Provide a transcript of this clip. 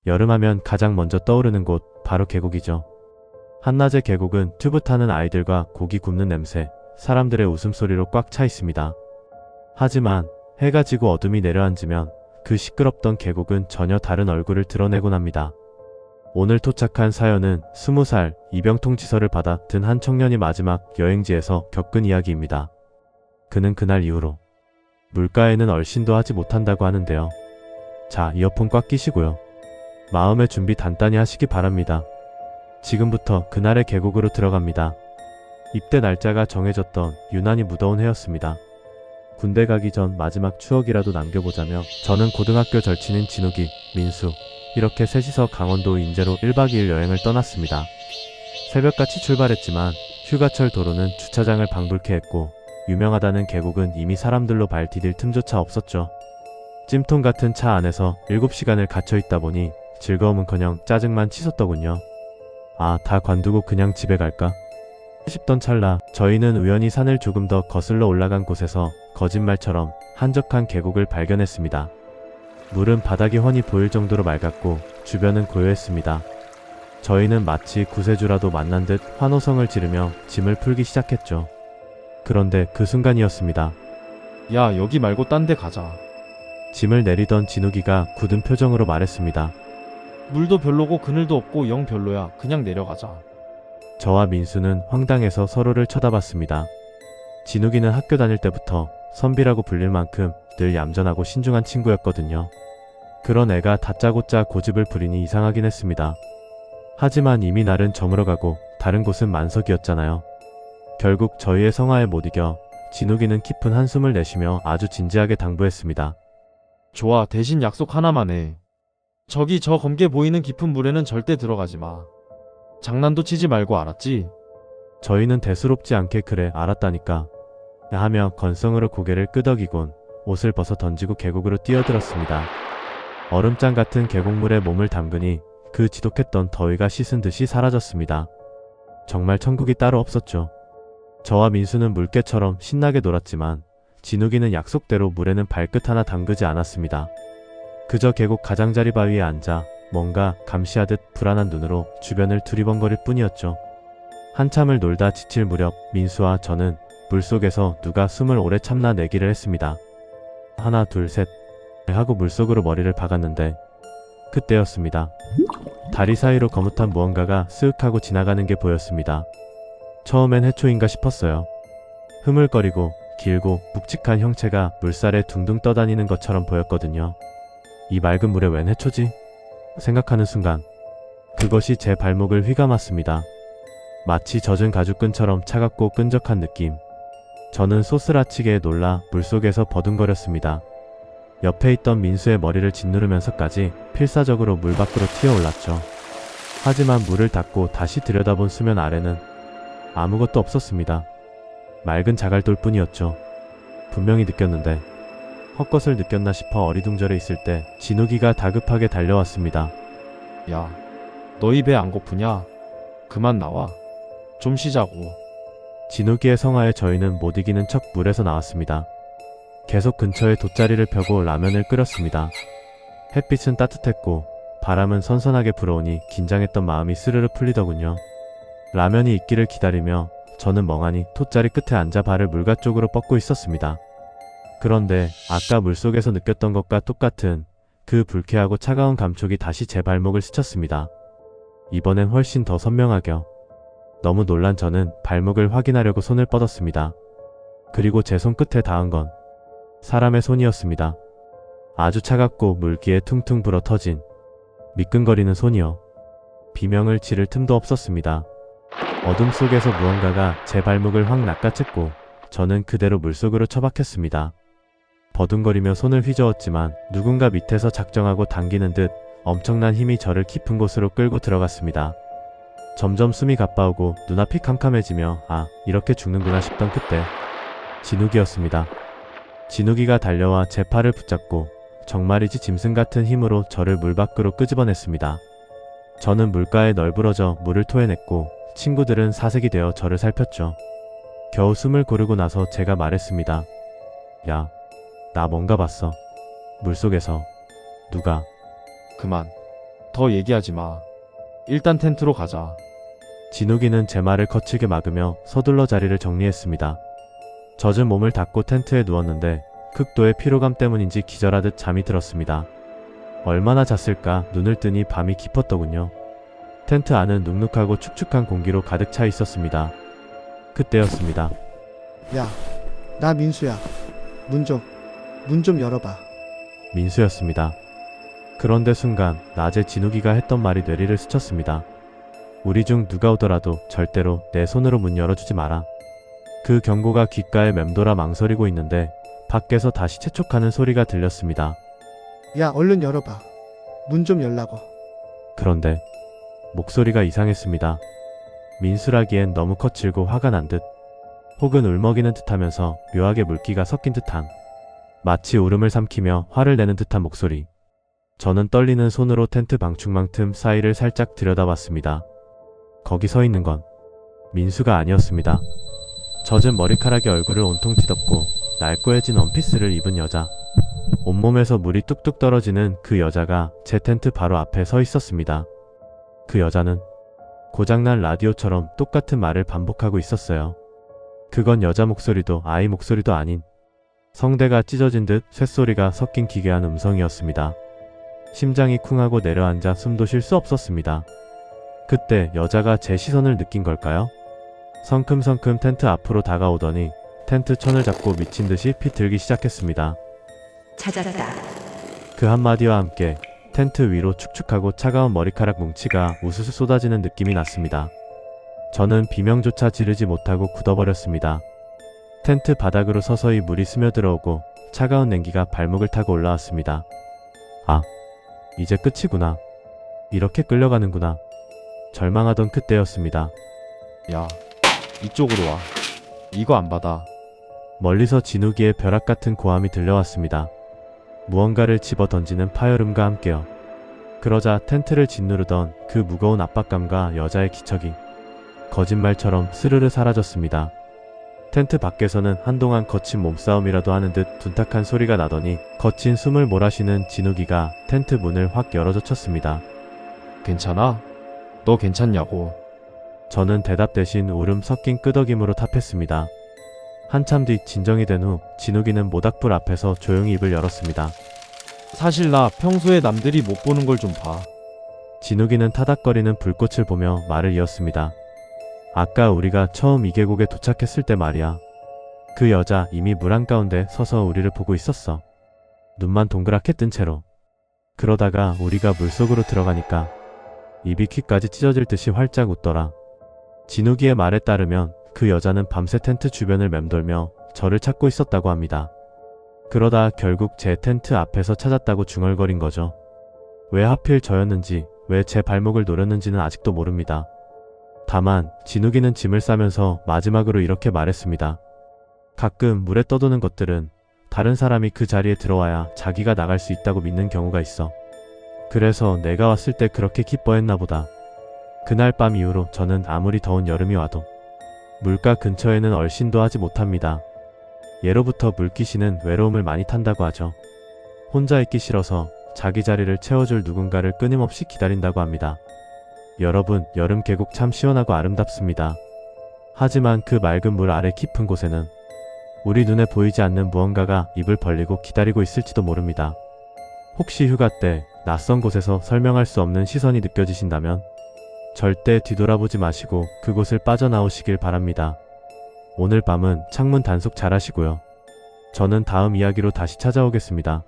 여름하면 가장 먼저 떠오르는 곳, 바로 계곡이죠. 한낮의 계곡은 튜브 타는 아이들과 고기 굽는 냄새, 사람들의 웃음소리로 꽉 차 있습니다. 하지만 해가 지고 어둠이 내려앉으면 그 시끄럽던 계곡은 전혀 다른 얼굴을 드러내곤 합니다. 오늘 도착한 사연은 20살 이병통지서를 받아 든 한 청년이 마지막 여행지에서 겪은 이야기입니다. 그는 그날 이후로 물가에는 얼씬도 하지 못한다고 하는데요. 자, 이어폰 꽉 끼시고요. 마음의 준비 단단히 하시기 바랍니다. 지금부터 그날의 계곡으로 들어갑니다. 입대 날짜가 정해졌던 유난히 무더운 해였습니다. 군대 가기 전 마지막 추억이라도 남겨보자며 저는 고등학교 절친인 진욱이, 민수, 이렇게 셋이서 강원도 인제로 1박 2일 여행을 떠났습니다. 새벽같이 출발했지만 휴가철 도로는 주차장을 방불케 했고 유명하다는 계곡은 이미 사람들로 발 디딜 틈조차 없었죠. 찜통 같은 차 안에서 7시간을 갇혀있다 보니 즐거움은커녕 짜증만 치솟더군요. 아, 다 관두고 그냥 집에 갈까 싶던 찰나 저희는 우연히 산을 조금 더 거슬러 올라간 곳에서 거짓말처럼 한적한 계곡을 발견했습니다. 물은 바닥이 훤히 보일 정도로 맑았고 주변은 고요했습니다. 저희는 마치 구세주라도 만난 듯 환호성을 지르며 짐을 풀기 시작했죠. 그런데 그 순간이었습니다. 야, 여기 말고 딴 데 가자. 짐을 내리던 진욱이가 굳은 표정으로 말했습니다. 물도 별로고 그늘도 없고 영 별로야. 그냥 내려가자. 저와 민수는 황당해서 서로를 쳐다봤습니다. 진욱이는 학교 다닐 때부터 선비라고 불릴 만큼 늘 얌전하고 신중한 친구였거든요. 그런 애가 다짜고짜 고집을 부리니 이상하긴 했습니다. 하지만 이미 날은 저물어가고 다른 곳은 만석이었잖아요. 결국 저희의 성화에 못 이겨 진욱이는 깊은 한숨을 내쉬며 아주 진지하게 당부했습니다. 좋아, 대신 약속 하나만 해. 저기 저 검게 보이는 깊은 물에는 절대 들어가지 마. 장난도 치지 말고, 알았지? 저희는 대수롭지 않게 그래 알았다니까 하며 건성으로 고개를 끄덕이곤 옷을 벗어 던지고 계곡으로 뛰어들었습니다. 얼음장 같은 계곡물에 몸을 담그니 그 지독했던 더위가 씻은 듯이 사라졌습니다. 정말 천국이 따로 없었죠. 저와 민수는 물개처럼 신나게 놀았지만 진욱이는 약속대로 물에는 발끝 하나 담그지 않았습니다. 그저 계곡 가장자리 바위에 앉아 뭔가 감시하듯 불안한 눈으로 주변을 두리번거릴 뿐이었죠. 한참을 놀다 지칠 무렵 민수와 저는 물속에서 누가 숨을 오래 참나 내기를 했습니다. 하나 둘 셋 하고 물속으로 머리를 박았는데 그때였습니다. 다리 사이로 거뭇한 무언가가 쓱 하고 지나가는 게 보였습니다. 처음엔 해초인가 싶었어요. 흐물거리고 길고 묵직한 형체가 물살에 둥둥 떠다니는 것처럼 보였거든요. 이 맑은 물에 웬 해초지? 생각하는 순간 그것이 제 발목을 휘감았습니다. 마치 젖은 가죽끈처럼 차갑고 끈적한 느낌. 저는 소스라치게 놀라 물속에서 버둥거렸습니다. 옆에 있던 민수의 머리를 짓누르면서까지 필사적으로 물 밖으로 튀어올랐죠. 하지만 물을 닫고 다시 들여다본 수면 아래는 아무것도 없었습니다. 맑은 자갈돌 뿐이었죠. 분명히 느꼈는데 헛것을 느꼈나 싶어 어리둥절해 있을 때 진욱이가 다급하게 달려왔습니다. 야, 너희 배 안 고프냐? 그만 나와. 좀 쉬자고. 진욱이의 성화에 저희는 못 이기는 척 물에서 나왔습니다. 계속 근처에 돗자리를 펴고 라면을 끓였습니다. 햇빛은 따뜻했고 바람은 선선하게 불어오니 긴장했던 마음이 스르르 풀리더군요. 라면이 익기를 기다리며 저는 멍하니 돗자리 끝에 앉아 발을 물가 쪽으로 뻗고 있었습니다. 그런데 아까 물속에서 느꼈던 것과 똑같은 그 불쾌하고 차가운 감촉이 다시 제 발목을 스쳤습니다. 이번엔 훨씬 더 선명하게. 너무 놀란 저는 발목을 확인하려고 손을 뻗었습니다. 그리고 제 손끝에 닿은 건 사람의 손이었습니다. 아주 차갑고 물기에 퉁퉁 불어 터진 미끈거리는 손이요. 비명을 지를 틈도 없었습니다. 어둠 속에서 무언가가 제 발목을 확 낚아챘고 저는 그대로 물속으로 처박혔습니다. 버둥거리며 손을 휘저었지만 누군가 밑에서 작정하고 당기는 듯 엄청난 힘이 저를 깊은 곳으로 끌고 들어갔습니다. 점점 숨이 가빠오고 눈앞이 캄캄해지며 아, 이렇게 죽는구나 싶던 그때 진욱이었습니다. 진욱이가 달려와 제 팔을 붙잡고 정말이지 짐승 같은 힘으로 저를 물 밖으로 끄집어냈습니다. 저는 물가에 널브러져 물을 토해냈고 친구들은 사색이 되어 저를 살폈죠. 겨우 숨을 고르고 나서 제가 말했습니다. 야, 나 뭔가 봤어. 물속에서 누가. 그만. 더 얘기하지 마. 일단 텐트로 가자. 진욱이는 제 말을 거칠게 막으며 서둘러 자리를 정리했습니다. 젖은 몸을 닦고 텐트에 누웠는데 극도의 피로감 때문인지 기절하듯 잠이 들었습니다. 얼마나 잤을까 눈을 뜨니 밤이 깊었더군요. 텐트 안은 눅눅하고 축축한 공기로 가득 차 있었습니다. 그때였습니다. 야, 나 민수야. 문 좀 열어봐. 민수였습니다. 그런데 순간 낮에 진욱이가 했던 말이 뇌리를 스쳤습니다. 우리 중 누가 오더라도 절대로 내 손으로 문 열어주지 마라. 그 경고가 귓가에 맴돌아 망설이고 있는데 밖에서 다시 재촉하는 소리가 들렸습니다. 야, 얼른 열어봐. 문 좀 열라고. 그런데 목소리가 이상했습니다. 민수라기엔 너무 거칠고 화가 난 듯, 혹은 울먹이는 듯하면서 묘하게 물기가 섞인 듯한, 마치 울음을 삼키며 화를 내는 듯한 목소리. 저는 떨리는 손으로 텐트 방충망 틈 사이를 살짝 들여다봤습니다. 거기 서 있는 건 민수가 아니었습니다. 젖은 머리카락에 얼굴을 온통 뒤덮고 낡고해진 원피스를 입은 여자. 온몸에서 물이 뚝뚝 떨어지는 그 여자가 제 텐트 바로 앞에 서 있었습니다. 그 여자는 고장난 라디오처럼 똑같은 말을 반복하고 있었어요. 그건 여자 목소리도 아이 목소리도 아닌 성대가 찢어진 듯 쇳소리가 섞인 기괴한 음성이었습니다. 심장이 쿵하고 내려앉아 숨도 쉴 수 없었습니다. 그때 여자가 제 시선을 느낀 걸까요? 성큼성큼 텐트 앞으로 다가오더니 텐트 천을 잡고 미친 듯이 비틀기 시작했습니다. 찾았다. 그 한마디와 함께 텐트 위로 축축하고 차가운 머리카락 뭉치가 우수수 쏟아지는 느낌이 났습니다. 저는 비명조차 지르지 못하고 굳어버렸습니다. 텐트 바닥으로 서서히 물이 스며들어오고 차가운 냉기가 발목을 타고 올라왔습니다. 아, 이제 끝이구나. 이렇게 끌려가는구나. 절망하던 그때였습니다. 야, 이쪽으로 와. 이거 안 받아. 멀리서 진욱이의 벼락 같은 고함이 들려왔습니다. 무언가를 집어 던지는 파열음과 함께요. 그러자 텐트를 짓누르던 그 무거운 압박감과 여자의 기척이 거짓말처럼 스르르 사라졌습니다. 텐트 밖에서는 한동안 거친 몸싸움이라도 하는 듯 둔탁한 소리가 나더니 거친 숨을 몰아쉬는 진욱이가 텐트 문을 확 열어젖혔습니다. 괜찮아? 너 괜찮냐고. 저는 대답 대신 울음 섞인 끄덕임으로 답했습니다. 한참 뒤 진정이 된 후 진욱이는 모닥불 앞에서 조용히 입을 열었습니다. 사실 나 평소에 남들이 못 보는 걸 좀 봐. 진욱이는 타닥거리는 불꽃을 보며 말을 이었습니다. 아까 우리가 처음 이 계곡에 도착했을 때 말이야. 그 여자 이미 물 한가운데 서서 우리를 보고 있었어. 눈만 동그랗게 뜬 채로. 그러다가 우리가 물속으로 들어가니까 입이 귀까지 찢어질 듯이 활짝 웃더라. 진욱이의 말에 따르면 그 여자는 밤새 텐트 주변을 맴돌며 저를 찾고 있었다고 합니다. 그러다 결국 제 텐트 앞에서 찾았다고 중얼거린 거죠. 왜 하필 저였는지, 왜 제 발목을 노렸는지는 아직도 모릅니다. 다만 진욱이는 짐을 싸면서 마지막으로 이렇게 말했습니다. 가끔 물에 떠도는 것들은 다른 사람이 그 자리에 들어와야 자기가 나갈 수 있다고 믿는 경우가 있어. 그래서 내가 왔을 때 그렇게 기뻐했나 보다. 그날 밤 이후로 저는 아무리 더운 여름이 와도 물가 근처에는 얼씬도 하지 못합니다. 예로부터 물귀신은 외로움을 많이 탄다고 하죠. 혼자 있기 싫어서 자기 자리를 채워줄 누군가를 끊임없이 기다린다고 합니다. 여러분, 여름 계곡 참 시원하고 아름답습니다. 하지만 그 맑은 물 아래 깊은 곳에는 우리 눈에 보이지 않는 무언가가 입을 벌리고 기다리고 있을지도 모릅니다. 혹시 휴가 때 낯선 곳에서 설명할 수 없는 시선이 느껴지신다면 절대 뒤돌아보지 마시고 그곳을 빠져나오시길 바랍니다. 오늘 밤은 창문 단속 잘 하시고요. 저는 다음 이야기로 다시 찾아오겠습니다.